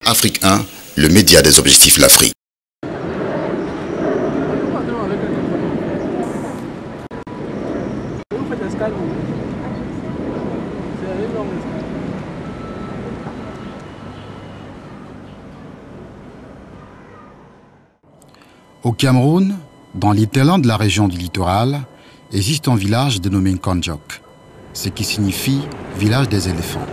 Afrique 1, le média des objectifs l'Afrique. Au Cameroun, dans l'hinterland de la région du littoral, existe un village dénommé Nkondiok, ce qui signifie village des éléphants.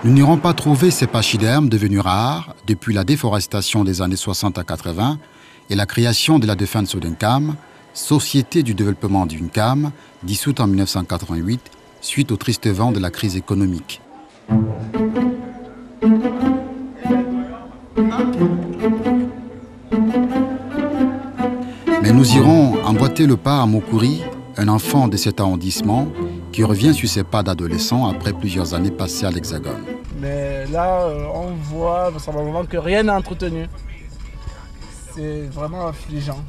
Nous n'irons pas trouver ces pachydermes devenus rares depuis la déforestation des années 60 à 80 et la création de la Defense Sodenkam, société du développement d'Uncam, dissoute en 1988 suite au triste vent de la crise économique. Mais nous irons emboîter le pas à Moukouri, un enfant de cet arrondissement qui revient sur ses pas d'adolescent après plusieurs années passées à l'Hexagone. Mais là, on voit vraiment que rien n'est entretenu. C'est vraiment affligeant.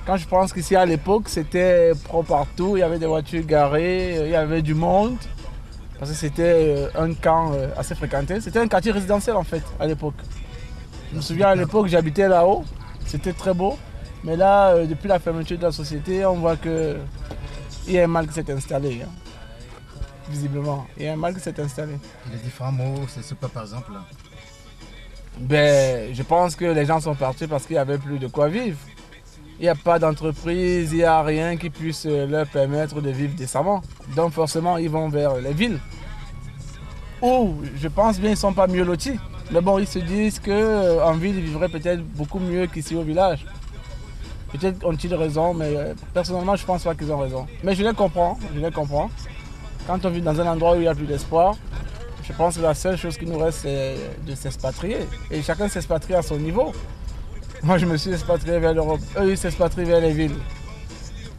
Quand je pense qu'ici à l'époque, c'était propre partout, il y avait des voitures garées, il y avait du monde, parce que c'était un camp assez fréquenté. C'était un quartier résidentiel en fait, à l'époque. Je me souviens à l'époque, j'habitais là-haut, c'était très beau. Mais là, depuis la fermeture de la société, on voit qu'il y a un mal qui s'est installé. Hein. Visiblement, il y a un mal qui s'est installé. Les différents mots, c'est quoi par exemple? Ben, je pense que les gens sont partis parce qu'il n'y avait plus de quoi vivre. Il n'y a pas d'entreprise, il n'y a rien qui puisse leur permettre de vivre décemment. Donc forcément, ils vont vers les villes. Ou, je pense bien, ils ne sont pas mieux lotis. Mais bon, ils se disent qu'en ville, ils vivraient peut-être beaucoup mieux qu'ici au village. Peut-être ont-ils raison, mais personnellement, je ne pense pas qu'ils ont raison. Mais je les comprends, Quand on vit dans un endroit où il n'y a plus d'espoir, je pense que la seule chose qui nous reste, c'est de s'expatrier. Et chacun s'expatrie à son niveau. Moi, je me suis expatrié vers l'Europe. Eux, ils s'expatrient vers les villes.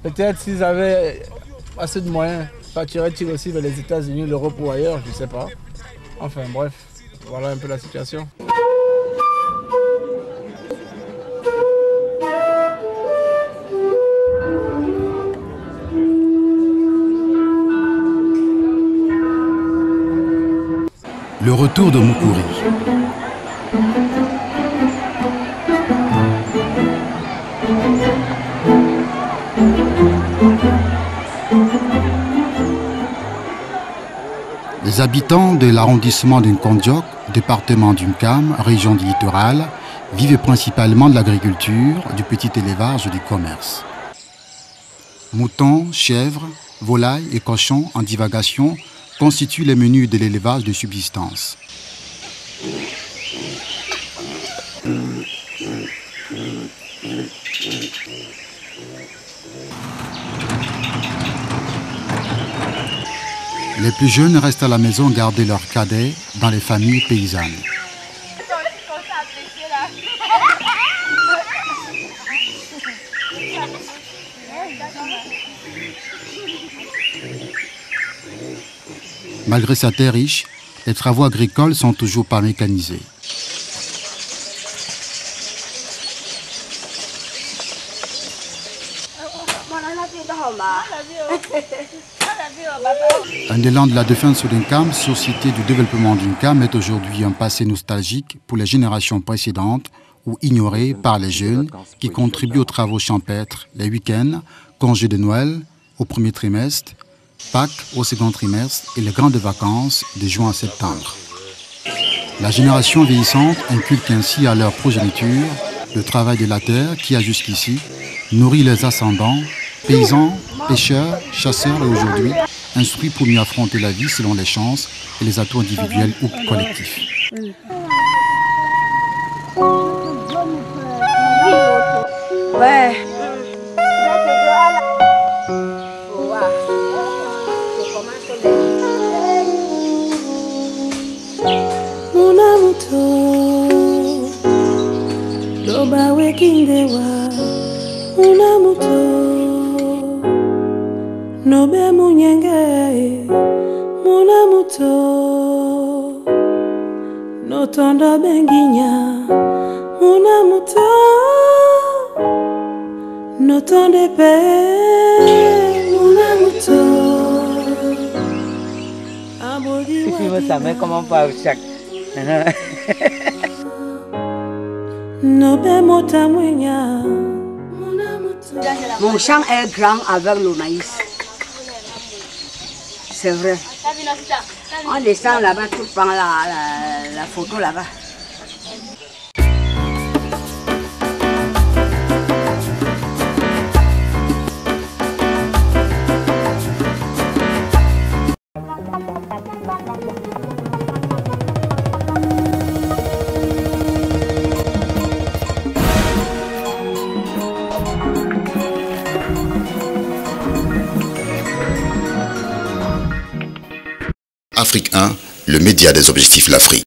Peut-être s'ils avaient assez de moyens, partiraient-ils aussi vers les États-Unis, l'Europe ou ailleurs, je ne sais pas. Enfin, bref, voilà un peu la situation. Le retour de Moukouri. Les habitants de l'arrondissement d'Nkondiok, département d'Uncam, région du littoral, vivent principalement de l'agriculture, du petit élevage et du commerce. Moutons, chèvres, volailles et cochons en divagation constituent les menus de l'élevage de subsistance. Les plus jeunes restent à la maison garder leurs cadets dans les familles paysannes. Malgré sa terre riche, les travaux agricoles sont toujours pas mécanisés. Un élan de la Defense Sodenkam, société du développement d'Uncam, est aujourd'hui un passé nostalgique pour les générations précédentes ou ignoré par les jeunes qui contribuent aux travaux champêtres les week-ends, congés de Noël au premier trimestre, Pâques au second trimestre et les grandes vacances de juin à septembre. La génération vieillissante inculque ainsi à leur progéniture le travail de la terre qui a jusqu'ici nourri les ascendants, paysans, pêcheurs, chasseurs et aujourd'hui instruits pour mieux affronter la vie selon les chances et les atouts individuels ou collectifs. Ouais. Nobe munyenge, muna muto. Notondo benginya Muna muto Notonde pe Muna muto Il me savait comment parler chaque. Mon champ est grand avec le maïs. C'est vrai. On descend là-bas, tout prend la photo là-bas. Afrique 1, le média des objectifs l'Afrique.